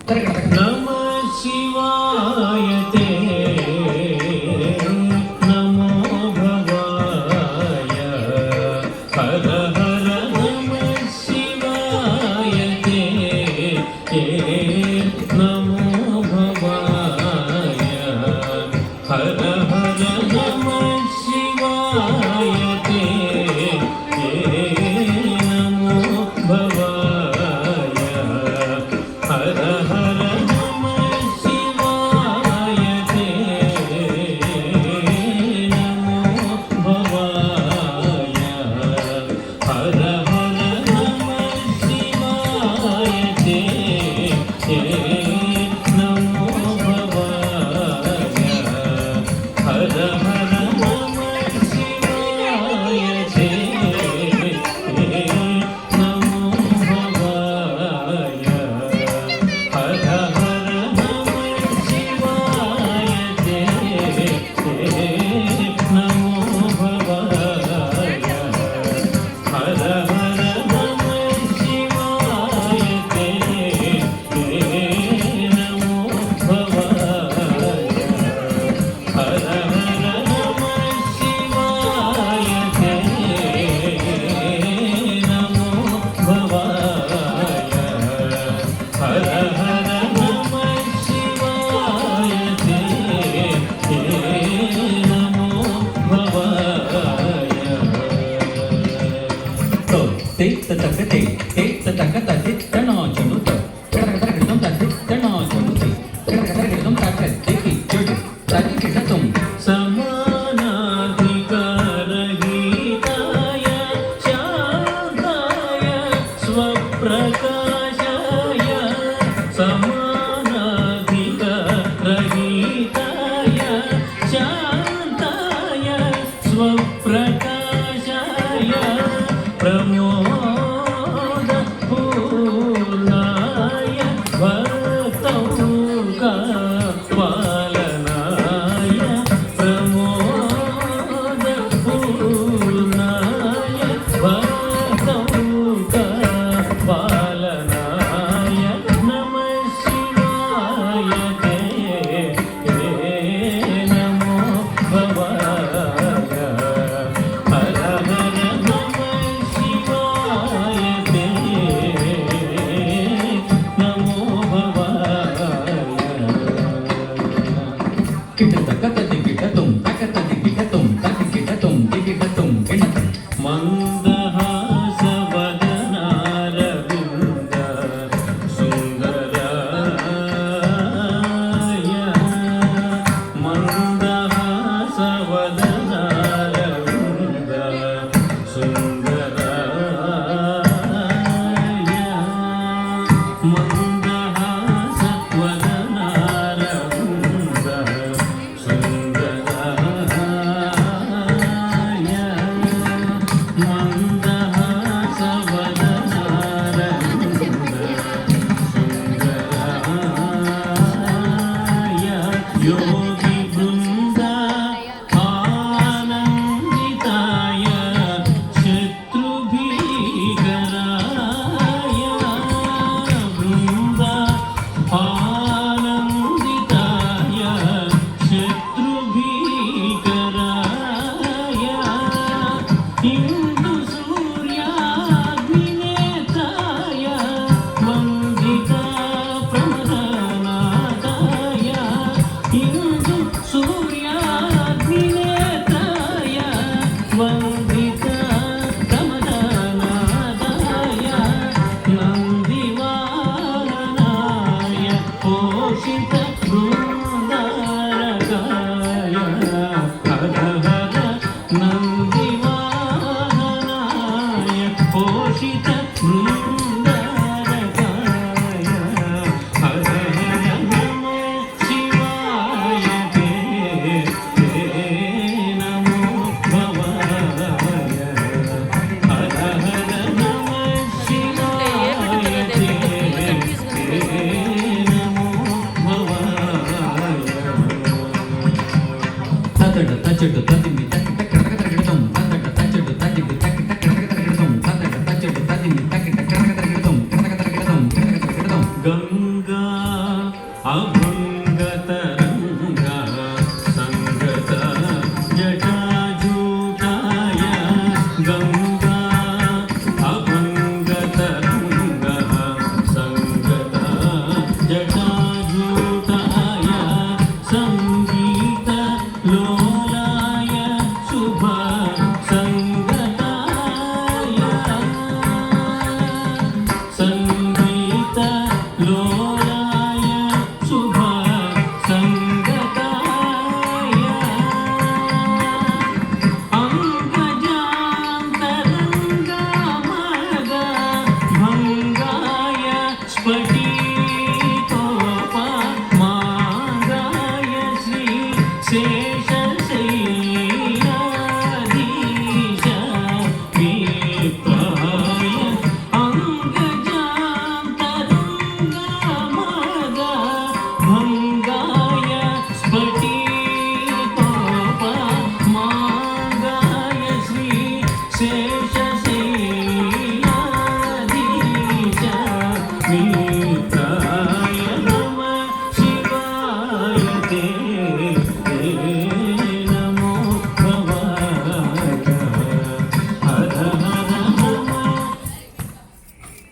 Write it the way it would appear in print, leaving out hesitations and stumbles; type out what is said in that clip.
नमः शिवाय ते नमो भवाय हर हर नमः शिवाय ते नमो भवाय हर हर नमः शिवाय ते नमो भवाय हर हर नमः शिवाय ते नमो भवाय हर हर नमः शिवाय ते नमो भवाय हर हर नमः शिवाय ते नमो भवाय हर हर नमः शिवाय ते नमो भवाय हर हर नमः शिवाय ते नमो भवाय हर हर नमः शिवाय ते नमो भवाय हर हर नमः शिवाय ते नमो भवाय तो ते ततकते ते ततकते तनो चनुत कड़कड़कड़म तते तनो चनुते कड़कड़कड़म तते देखि चोटु ताकि किटतुम समानाधिकारहिताय शान्ताय स्वप्रकाशाय समानाधिकारहिताय शान्ताय स्वप्रकाशाय प्रमोदपूर्णाय भक्तौकापालनाय प्रमोदपूर्णाय भक्तौकापालनाय नमः शिवाय ते नमो भवाय हर हर नमः शिवाय ते नमो भवाय किटतकतति किटतुम तकतति किटतुम तति किटतुम दिकिटतुम किटतुम मन्दहासवदनारविन्द सुन्दराय मन्दहासवदनारविन्द सुन्दराय मन्दहासवदनारविन्द सुन्दराय मन्दहासवदनारविन्द सुन्दराय योगी वृन्द आनन्दिताय शत्रुभीकराय वृन्द आनन्दिताय शत्रुभीकराय हिन्दु सूर्याग्निनेत्राय वन्दिता प्रमदनादाय हिन्दु सूर्याग्निनेत्राय वन्दिता प्रमदनादाय नन्दिवाहनाय पोषित बृन्दारकाय हर हर नन्दिवाहनाय पोषित बृन्दारकाय हर हर नमः शिवाय ते नमो भवाय हर हर नमः शिवाय ते नमो भवाय ततड़ तचड़ तदिमि तक तक तक ततड़ तचड़ तदिमि तक तक ततड़ तचड़ तदिमि तक तक तक गंगा अभङ्गतरङ्गा सङ्गत जटाजूटाय गङ्गा अभङ्गतरङ्गा सङ्गत जटा